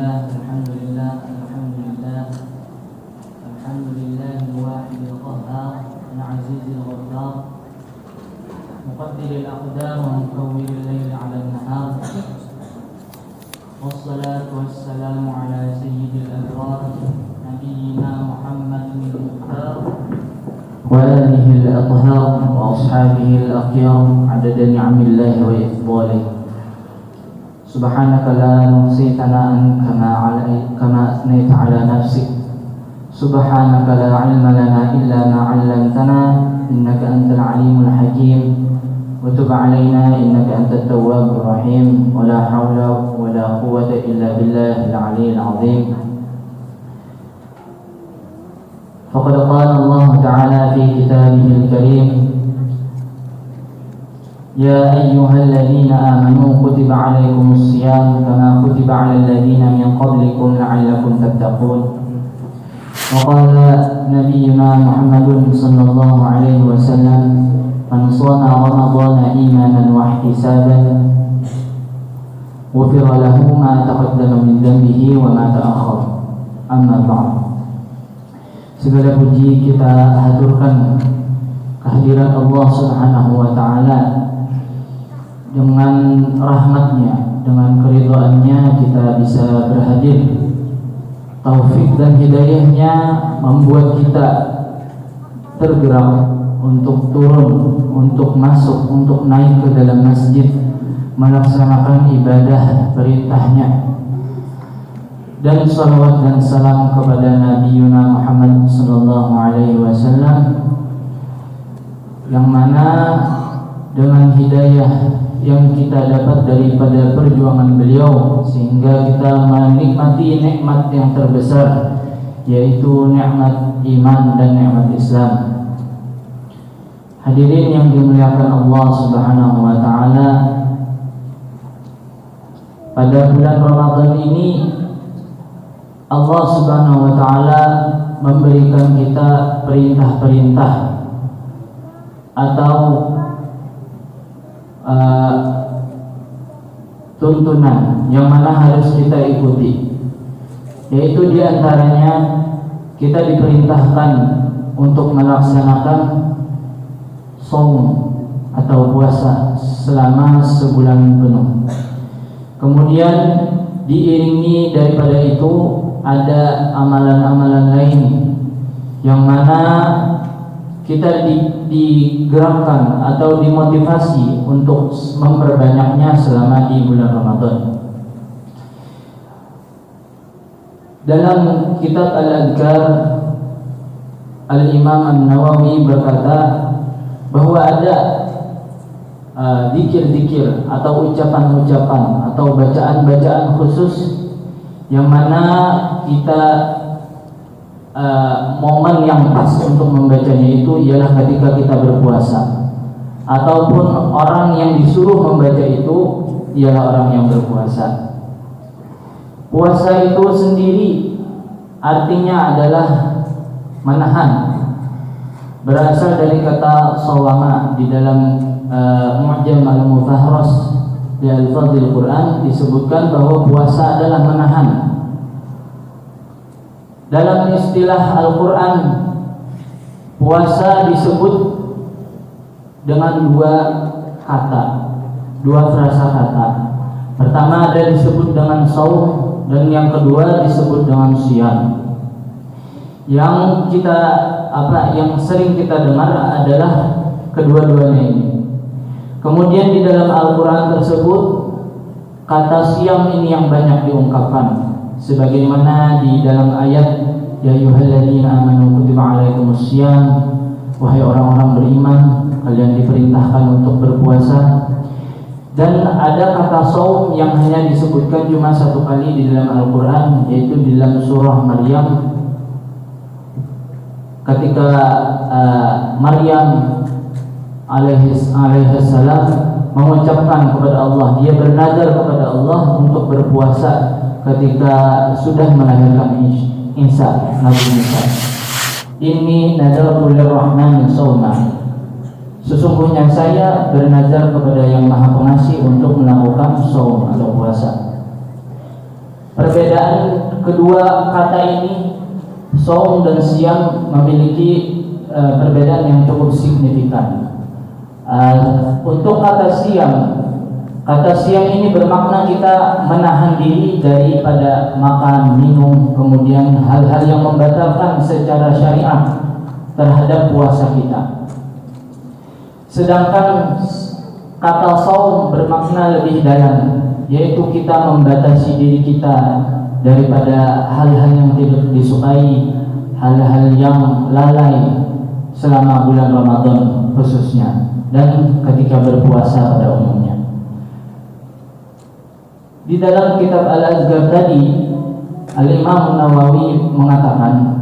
Alhamdulillah al-wahidil qahhar al-azizil ghaffar muqaddiril aqdar wa mukawwiril layli 'ala an-nahar wassalatu wassalamu ala sayyidil abrar nabiyyina Muhammadin al-mukhtar wa alihi al-athhar wa ashabihi al-akhyar 'adada ni'amillahi wa ifdalihi. Subhanaka la nuhsi thana'an kama athnayta 'ala nafsik. Subhanaka la 'ilma lana illa ma 'allamtana innaka antal 'alimul hakim. Wa tub 'alaina innaka antat tawwabur rahim. Wa la haula wa la quwwata illa billahil 'aliyyil 'azim. Faqad qala Allah ta'ala fi kitabihil karim, Ya ayyuhalladzina amanu kutiba 'alaikumus shiyam kama kutiba 'alal ladzina min qablikum la'allakum tattaqun. Wa qala nabiyyuna Muhammadun sallallahu alaihi wasallam, man shama ramadhana imanan wa ihtisaban ghufira lahu ma taqaddama min dhanbihi wa ma ta'akhkhar. Amma ba'd. Segala puji kita haturkan kehadirat Allah Subhanahu wa taala. Dengan rahmatnya, dengan keridhaannya kita bisa berhadir. Taufik dan hidayahnya membuat kita tergerak untuk turun, untuk masuk, untuk naik ke dalam masjid, melaksanakan ibadah perintahnya. Dan salawat dan salam kepada Nabi Muhammad sallallahu alaihi wasallam, yang mana dengan hidayah yang kita dapat daripada perjuangan beliau sehingga kita menikmati nikmat yang terbesar, yaitu nikmat iman dan nikmat Islam. Hadirin yang dimuliakan Allah Subhanahu wa taala, pada bulan Ramadan ini Allah Subhanahu wa taala memberikan kita perintah-perintah atau tuntunan yang mana harus kita ikuti, yaitu diantaranya kita diperintahkan untuk melaksanakan shaum atau puasa selama sebulan penuh. Kemudian diiringi daripada itu ada amalan-amalan lain yang mana kita digerakkan atau dimotivasi untuk memperbanyaknya selama di bulan Ramadan. Dalam kitab Al-Adhkar, Al-Imam An-Nawawi berkata bahwa ada zikir-zikir atau ucapan-ucapan atau bacaan-bacaan khusus yang mana kita momen yang pas untuk membacanya itu ialah ketika kita berpuasa, ataupun orang yang disuruh membaca itu ialah orang yang berpuasa. Puasa itu sendiri artinya adalah menahan, berasal dari kata sawama. Di dalam Mu'jam al-Mufahras di Al-Fadhil Quran disebutkan bahwa puasa adalah menahan. Dalam istilah Al-Quran, puasa disebut dengan dua kata, dua frasa kata. Pertama ada disebut dengan shaum, dan yang kedua disebut dengan shiyam. Yang sering kita dengar adalah kedua-duanya ini. Kemudian di dalam Al-Quran tersebut, kata shiyam ini yang banyak diungkapkan, sebagaimana di dalam ayat Ya ayyuhalladzina amanu kutiba 'alaikumus shiyam, wahai orang-orang beriman, kalian diperintahkan untuk berpuasa. Dan ada kata shaum yang hanya disebutkan cuma satu kali di dalam Al-Quran, yaitu di dalam surah Maryam, ketika Maryam alaihissalam mengucapkan kepada Allah, dia bernazar kepada Allah untuk berpuasa ketika sudah melahirkan Isa, Nabi Isa. Ini nadartu lirrahmani shauma. Sesungguhnya saya bernazar kepada Yang Maha Pengasih untuk melakukan shaum atau puasa. Perbedaan kedua kata ini, saum dan siam, memiliki perbedaan yang cukup signifikan. Untuk kata siam ini bermakna kita menahan diri daripada makan, minum, kemudian hal-hal yang membatalkan secara syariat terhadap puasa kita. Sedangkan kata saum bermakna lebih dalam, yaitu kita membatasi diri kita daripada hal-hal yang tidak disukai, hal-hal yang lalai selama bulan Ramadan khususnya, dan ketika berpuasa pada umumnya. Di dalam kitab Al-Azkar tadi, Al-Imam Nawawi mengatakan,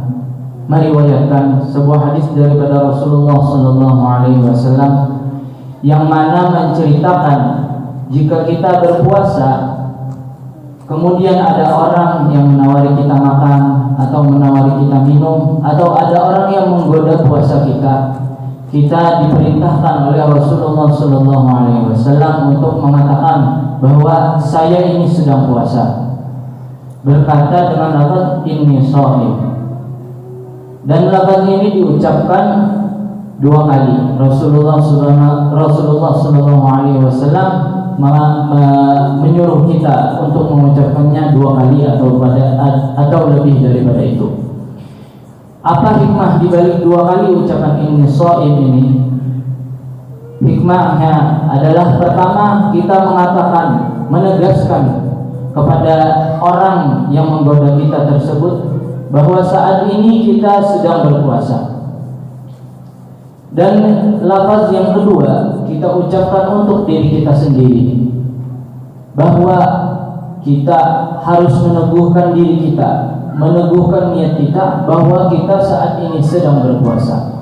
meriwayatkan sebuah hadis daripada Rasulullah SAW yang mana menceritakan jika kita berpuasa kemudian ada orang yang menawari kita makan atau menawari kita minum, atau ada orang yang menggoda puasa kita diperintahkan oleh Rasulullah SAW untuk mengatakan bahwa saya ini sedang puasa, berkata dengan lafaz inni shaim, dan lafaz ini diucapkan dua kali. Rasulullah SAW menyuruh kita untuk mengucapkannya dua kali atau lebih daripada itu. Apa hikmah dibalik dua kali ucapan inni shaim ini? Hikmahnya adalah, pertama, kita mengatakan, menegaskan kepada orang yang menggoda kita tersebut bahwa saat ini kita sedang berpuasa. Dan lafaz yang kedua kita ucapkan untuk diri kita sendiri, bahwa kita harus meneguhkan diri kita, meneguhkan niat kita bahwa kita saat ini sedang berpuasa.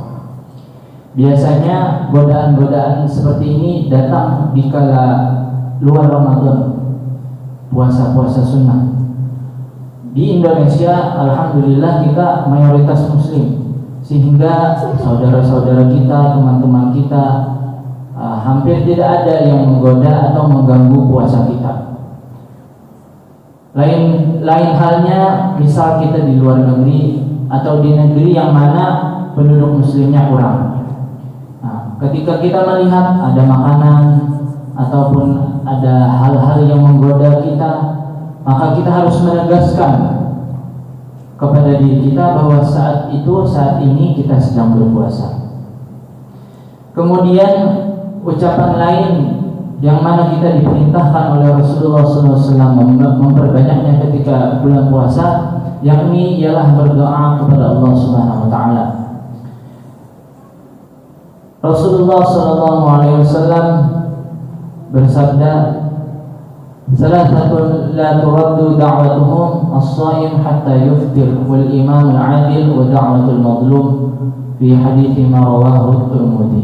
Biasanya godaan-godaan seperti ini datang di kala luar Ramadan, puasa-puasa sunnah. Di Indonesia, alhamdulillah kita mayoritas muslim, sehingga saudara-saudara kita, teman-teman kita hampir tidak ada yang menggoda atau mengganggu puasa kita. Lain halnya misal kita di luar negeri atau di negeri yang mana penduduk muslimnya kurang. Ketika kita melihat ada makanan ataupun ada hal-hal yang menggoda kita, maka kita harus menegaskan kepada diri kita bahwa saat ini kita sedang berpuasa. Kemudian ucapan lain yang mana kita diperintahkan oleh Rasulullah SAW memperbanyaknya ketika bulan puasa, yakni ialah berdoa kepada Allah Subhanahu Wa Taala. Rasulullah SAW bersabda, "Salatun la turaddu da'watuhum as-shaim hatta yuftir wal imam al-'adil wa da'watul mazlum," fi hadits ma rawahu Tirmidzi.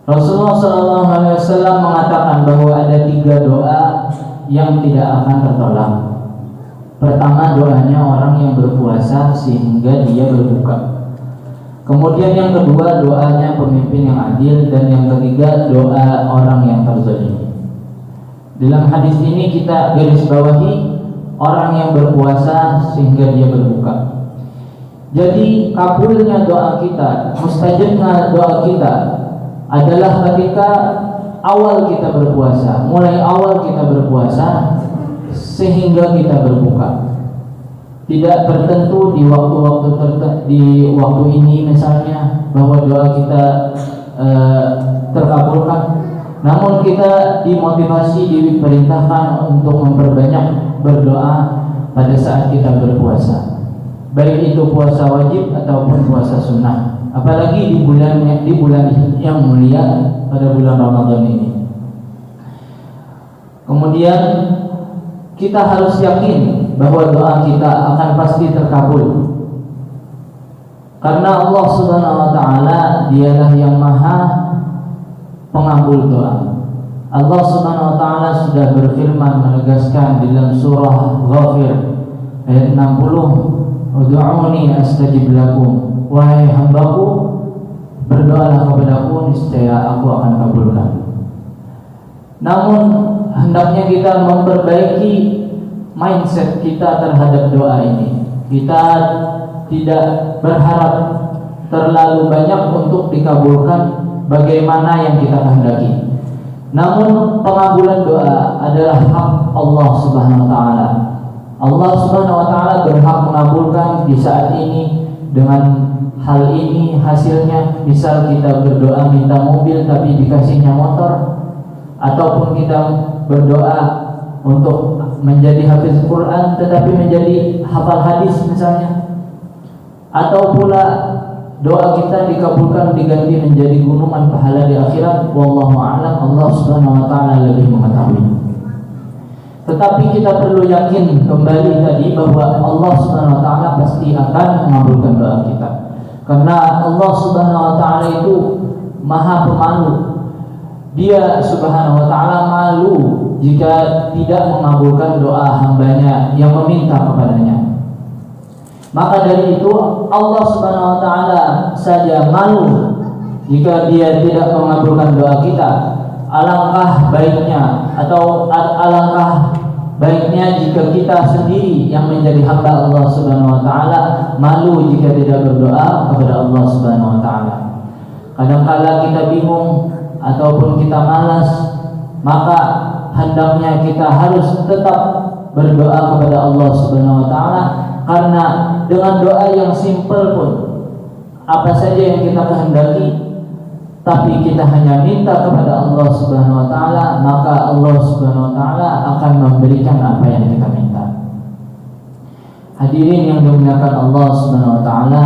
Rasulullah SAW mengatakan bahwa ada 3 doa yang tidak akan tertolak. Pertama, doanya orang yang berpuasa sehingga dia berbuka. Kemudian yang kedua, doanya pemimpin yang adil. Dan yang ketiga, doa orang yang terzalimi. Dalam hadis ini kita garis bawahi orang yang berpuasa sehingga dia berbuka. Jadi kabulnya doa kita, mustajabnya doa kita adalah ketika awal kita berpuasa, mulai awal kita berpuasa sehingga kita berbuka. Tidak tertentu di waktu ini misalnya bahwa doa kita terkabulkan. Namun kita dimotivasi, diperintahkan untuk memperbanyak berdoa pada saat kita berpuasa, baik itu puasa wajib ataupun puasa sunnah. Apalagi di bulan yang mulia pada bulan Ramadan ini. Kemudian kita harus yakin bahwa doa kita akan pasti terkabul, karena Allah Subhanahu Wa Taala dialah yang maha pengabul doa. Allah Subhanahu Wa Taala sudah berfirman menegaskan di dalam surah Ghafir ayat 60, "Ud'uni astajib lakum." Wahai hambaku, berdoalah kepadaku, niscaya aku akan kabulkan. Namun hendaknya kita memperbaiki mindset kita terhadap doa ini. Kita tidak berharap terlalu banyak untuk dikabulkan bagaimana yang kita kehendaki. Namun pengabulan doa adalah hak Allah Subhanahu wa taala. Allah Subhanahu wa taala berhak mengabulkan di saat ini dengan hal ini. Hasilnya misal kita berdoa minta mobil tapi dikasihnya motor, ataupun kita berdoa untuk menjadi hafiz Quran tetapi menjadi hafal hadis misalnya, atau pula doa kita dikabulkan diganti menjadi gunungan pahala di akhirat. Wallahu a'lam, Allah Subhanahu wa taala lebih mengetahui. Tetapi kita perlu yakin kembali tadi bahwa Allah Subhanahu wa taala pasti akan mengabulkan doa kita. Karena Allah Subhanahu wa taala itu Maha Pemalu. Dia Subhanahu wa taala malu jika tidak mengabulkan doa hambanya yang meminta kepadanya. Maka dari itu Allah Subhanahu wa taala saja malu jika Dia tidak mengabulkan doa kita. Alangkah baiknya atau alangkah baiknya jika kita sendiri yang menjadi hamba Allah Subhanahu wa taala malu jika tidak berdoa kepada Allah Subhanahu wa taala. Kadang-kala kita bingung ataupun kita malas, maka hendaknya kita harus tetap berdoa kepada Allah Subhanahu wa taala. Karena dengan doa yang simpel pun, apa saja yang kita kehendaki, tapi kita hanya minta kepada Allah Subhanahu wa taala, maka Allah Subhanahu wa taala akan memberikan apa yang kita minta. Hadirin yang dimuliakan Allah Subhanahu wa taala,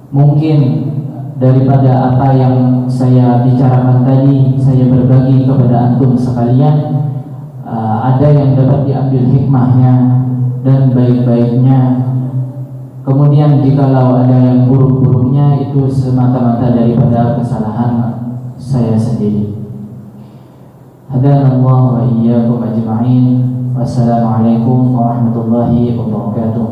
mungkin daripada apa yang saya bicarakan tadi, saya berbagi kepada antum sekalian, ada yang dapat diambil hikmahnya dan baik-baiknya. Kemudian jikalau ada yang buruk-buruknya, itu semata-mata daripada kesalahan saya sendiri. Hadanallahu wa iyyakum ajma'in. Wassalamualaikum warahmatullahi wabarakatuh.